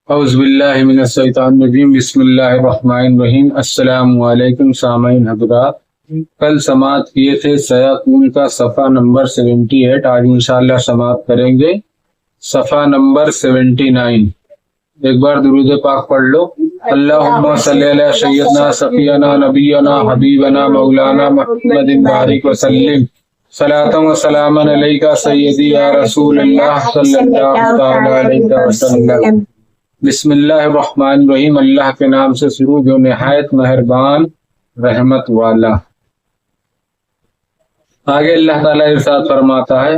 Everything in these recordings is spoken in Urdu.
اعوذ باللہ من الشیطان الرجیم بسم اللہ الرحمن الرحیم۔ السلام علیکم سامعین حضرات، کل سماعت کیے تھے سیاقون کا صفحہ نمبر 78۔ آج انشاءاللہ سماعت کریں گے صفحہ نمبر 79۔ ایک بار درود پاک پڑھ لو۔ اللہم صلی علی سیدنا صفینا نبینا حبیبنا مولانا محمد بارک وسلم صلاۃ و سلام علیکہ سیدی یا رسول اللہ صلی اللہ تعالی علیہ وسلم۔ بسم اللہ الرحمن الرحیم، اللہ کے نام سے شروع جو نہایت مہربان رحمت والا۔ آگے اللہ تعالیٰ ارشاد فرماتا ہے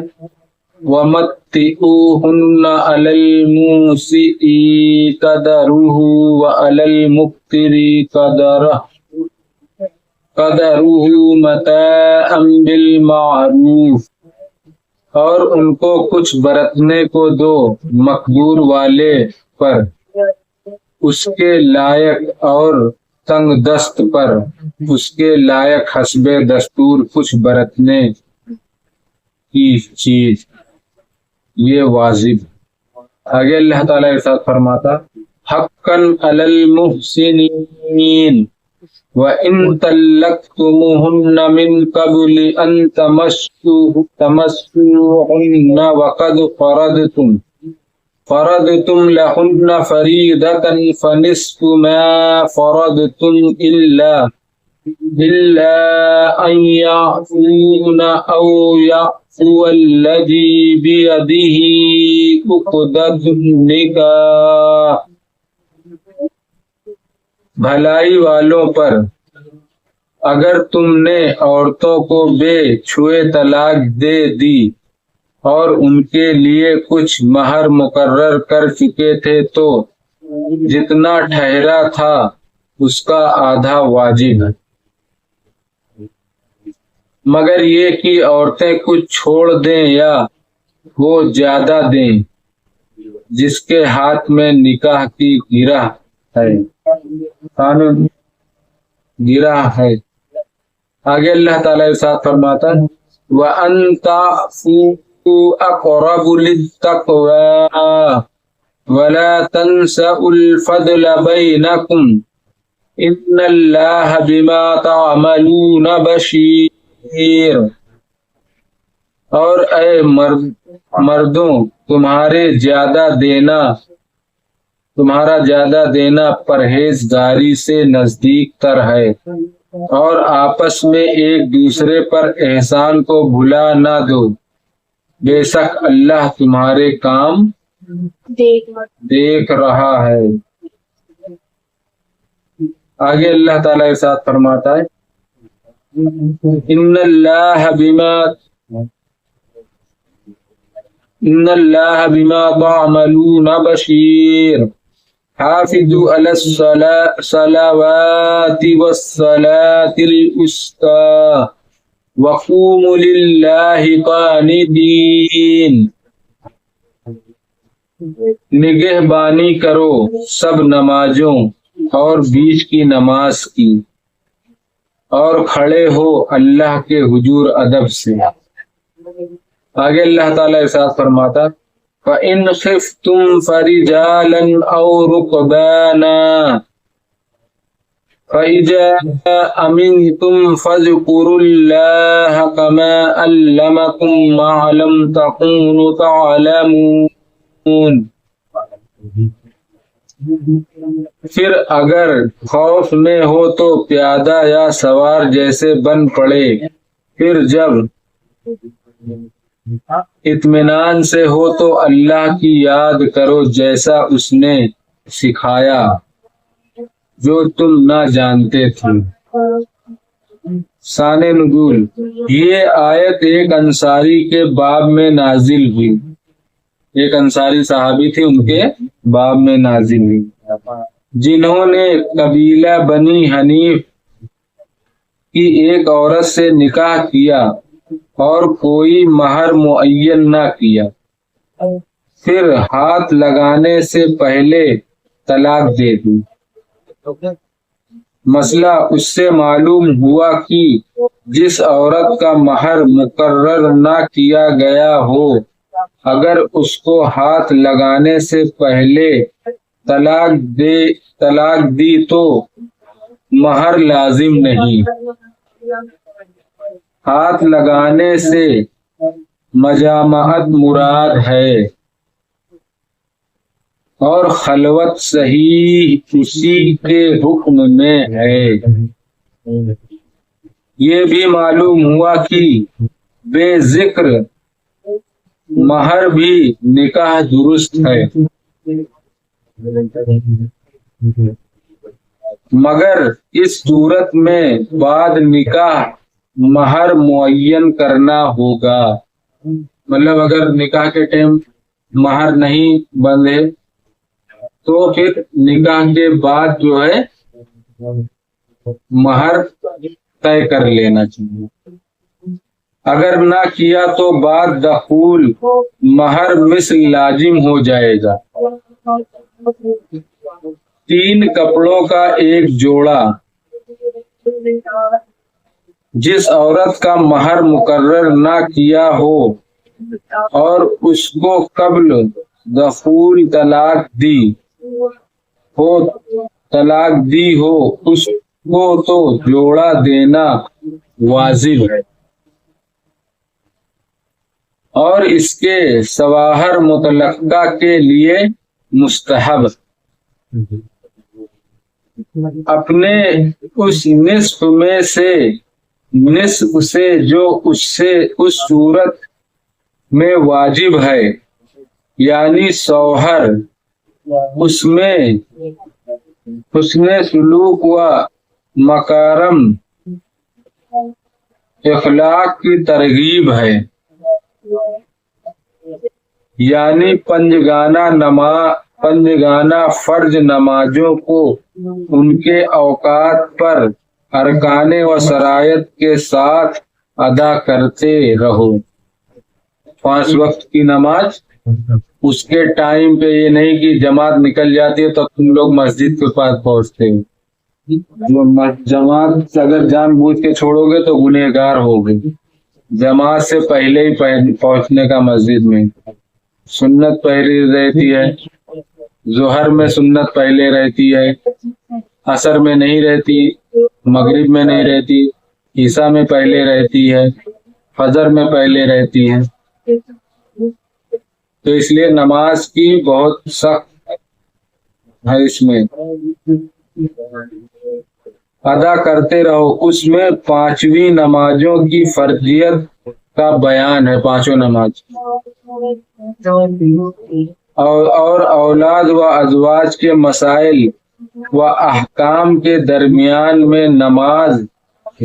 وَمَتِّعُوهُنَّ عَلَى الْمُوسِعِ قَدَرُهُ وَعَلَى الْمُقْتِرِ قَدَرُهُ مَتَاعًا بِالْمَعْرُوفِ، اور ان کو کچھ برتنے کو دو مقدور والے پر، اس کے لائق، اور تنگ دست پر اس کے لائق حسب دستور کچھ برتنے کی چیز، یہ واجب۔ آگے اللہ تعالیٰ ارشاد فرماتا حقاً علی المحسنین وَإِن طَلَّقْتُمُوهُنَّ مِن قَبْلِ أَن تَمَسُّوهُنَّ وَقَدْ فرضتم لهن فريضة فنصف ما فرضتم إلا أن يعفون أو يعفو الذي بيده عقدة النكاح۔ بھلائی والوں پر، اگر تم نے عورتوں کو بے چھوئے طلاق دے دی اور ان کے لیے کچھ مہر مقرر کر چکے تھے تو جتنا ٹھہرا تھا اس کا آدھا واجب ہے، مگر یہ کہ عورتیں کچھ چھوڑ دیں یا وہ زیادہ دیں جس کے ہاتھ میں نکاح کی گرہ ہے، گرہ ہے۔ آگے اللہ تعالیٰ ارشاد فرماتا ہے وَأَن تَعْفُوا اقرب للتقوى ولا تنسوا الفضل بينكم ان اللہ بما تعملون بشیر۔ اور اے مردوں، تمہارا زیادہ دینا پرہیزگاری سے نزدیک تر ہے، اور آپس میں ایک دوسرے پر احسان کو بھلا نہ دو، بے شک اللہ تمہارے کام دیکھ رہا ہے۔ آگے اللہ تعالیٰ ارشاد فرماتا ہے ان اللہ بما تعملون بشیر۔ حافظوا علی الصلوات والصلاة الوسطی وقوموا للہ قانتین۔ نگہبانی کرو سب نمازوں اور بیچ کی نماز کی، اور کھڑے ہو اللہ کے حضور ادب سے۔ آگے اللہ تعالیٰ ارشاد فرماتا فَإِنْ خِفْتُمْ فَرِجَالًا أَوْ رُكْبَانًا فَإِذَا أَمِنْتُمْ فَاذْكُرُوا اللَّهَ كَمَا عَلَّمَكُمْ مَا لَمْ تَكُونُوا تَعْلَمُونَ۔ پھر اگر خوف میں ہو تو پیادہ یا سوار جیسے بن پڑے، پھر جب اطمینان سے ہو تو اللہ کی یاد کرو جیسا اس نے سکھایا جو تم نہ جانتے تھے۔ شان نزول، یہ آیت ایک انصاری کے باب میں نازل ہوئی، ایک انصاری صحابی تھی، ان کے باب میں نازل ہوئی، جنہوں نے قبیلہ بنی حنیف کی ایک عورت سے نکاح کیا اور کوئی مہر معین نہ کیا، پھر ہاتھ لگانے سے پہلے طلاق دے دی۔ مسئلہ اس سے معلوم ہوا کہ جس عورت کا مہر مقرر نہ کیا گیا ہو، اگر اس کو ہاتھ لگانے سے پہلے طلاق دی تو مہر لازم نہیں، ہاتھ لگانے سے مجامعت مراد ہے، اور خلوت صحیح اسی کے حکم میں ہے۔ یہ بھی معلوم ہوا کہ بے ذکر مہر بھی نکاح درست ہے، مگر اس صورت میں بعد نکاح مہر معین کرنا ہوگا۔ مطلب اگر نکاح کے ٹائم مہر نہیں بندھے تو پھر نکاح کے بعد جو ہے مہر طے کر لینا چاہیے، اگر نہ کیا تو بعد دخول مہر مثل لازم ہو جائے گا۔ 3 کپڑوں کا ایک جوڑا، جس عورت کا مہر مقرر نہ کیا ہو اور اس کو قبل دخول طلاق دی ہو اس کو تو جوڑا دینا واجب ہے، اور اس کے سواہر مطلقہ کے لیے مستحب۔ اپنے اس نصف سے جو اس صورت میں واجب ہے، یعنی سوہر اس میں حسن سلوک و مکارم اخلاق کی ترغیب ہے، یعنی پنجگانہ فرض نمازوں کو ان کے اوقات پر ارکان و شرائط کے ساتھ ادا کرتے رہو۔ 5 وقت کی نماز اس کے ٹائم پہ، یہ نہیں کہ جماعت نکل جاتی ہے تو تم لوگ مسجد کے پاس پہنچتے ہو۔ جماعت اگر جان بوجھ کے چھوڑو گے تو گنہگار ہوگے۔ جماعت سے پہلے ہی پہنچنے کا مسجد میں۔ سنت پہلے رہتی ہے، ظہر میں سنت پہلے رہتی ہے، عصر میں نہیں رہتی، مغرب میں نہیں رہتی، عشاء میں پہلے رہتی ہے، فجر میں پہلے رہتی ہے۔ تو اس لیے نماز کی بہت سخت ہے، اس میں ادا کرتے رہو۔ اس میں 5ویں نمازوں کی فرضیت کا بیان ہے، 5 نماز، اور اولاد و ازواج کے مسائل و احکام کے درمیان میں نماز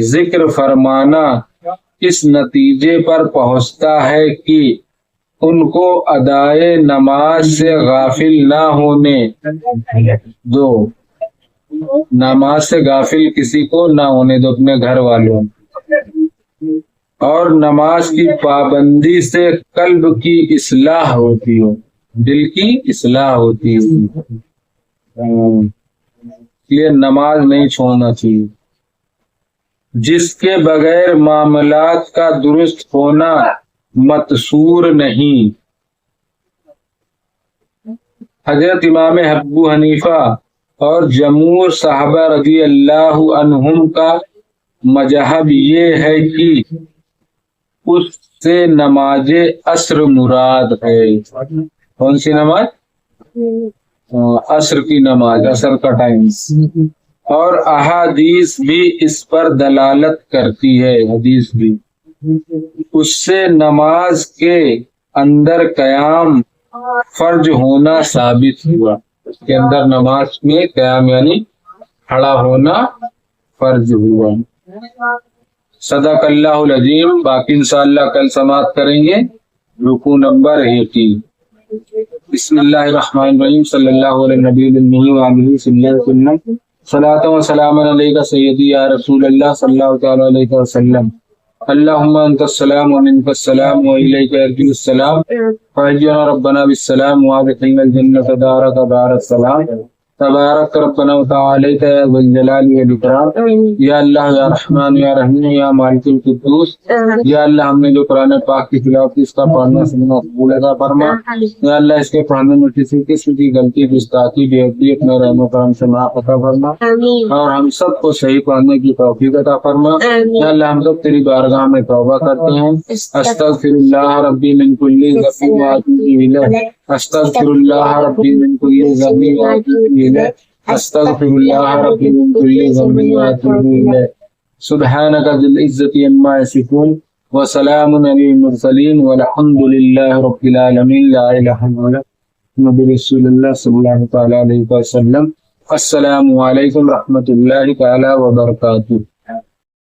ذکر فرمانا اس نتیجے پر پہنچتا ہے کہ ان کو ادائے نماز سے غافل نہ ہونے دو۔ نماز سے غافل کسی کو نہ ہونے دو، اپنے گھر والوں، اور نماز کی پابندی سے قلب کی اصلاح ہوتی ہو، دل کی اصلاح ہوتی ہے، یہ نماز نہیں چھوڑنا چاہیے۔ جس کے بغیر معاملات کا درست ہونا متصور نہیں۔ حضرت امام ابو حنیفہ اور جمہور صحابہ رضی اللہ عنہم کا مذہب یہ ہے کہ اس سے نماز عصر مراد ہے۔ کون سی نماز؟ عصر کی نماز، عصر کا ٹائم، اور احادیث بھی اس پر دلالت کرتی ہے۔ حدیث بھی اس سے نماز کے اندر قیام فرض ہونا ثابت ہوا۔ اس کے اندر نماز میں قیام یعنی کھڑا ہونا فرض ہوا۔ صدق اللہ العظیم۔ باقی انشاءاللہ کل سماعت کریں گے رکوع نمبر 18۔ بسم اللہ الرحمن الرحیم۔ صلی اللہ علیہ نبی المی وآلہ صلی اللہ علیہ وسلم۔ صلاۃ و سلام علیک سیدی یا رسول اللہ صلی اللہ تعالی علیہ وسلم۔ اللہم انت السلام ومنک السلام والیک یرجع السلام، فاحینا ربنا بالسلام وادخلنا الجنۃ دارک دار السلام۔ تبارک ربنا و تعالی یا ذو الجلال والاکرام۔ یا اللہ یا رحمان یا رحیم یا مالک القدوس، یا اللہ ہم نے جو قرآن پاک کی تلاوت کی اس کا پڑھنا سننا قبول عطا فرما۔ یا اللہ اس کے پڑھنے میں کسی قسم کی غلطی گستاخی بے ادبی اپنے رحم و کرم سے معاف عطا فرما، اور ہم سب کو صحیح پڑھنے کی توفیق عطا فرما۔ یا اللہ ہم سب تیری بارگاہ میں توبہ کرتے ہیں۔ استغفر اللہ ربی من کل ذنب واتوب الیہ، استغفر اللہ ربی من کل ذنب واتوب الیہ، استغفر اللہ ربی من کل ذنب واتوب الیہ۔ سبحانک ذی العزۃ عما یصفون وسلام علی المرسلین والحمد للہ رب العالمین، لا الہ الا اللہ محمد رسول اللہ صلی اللہ تعالی علیہ وسلم۔ السلام علیکم رحمۃ اللہ تعالی وبرکاتہ۔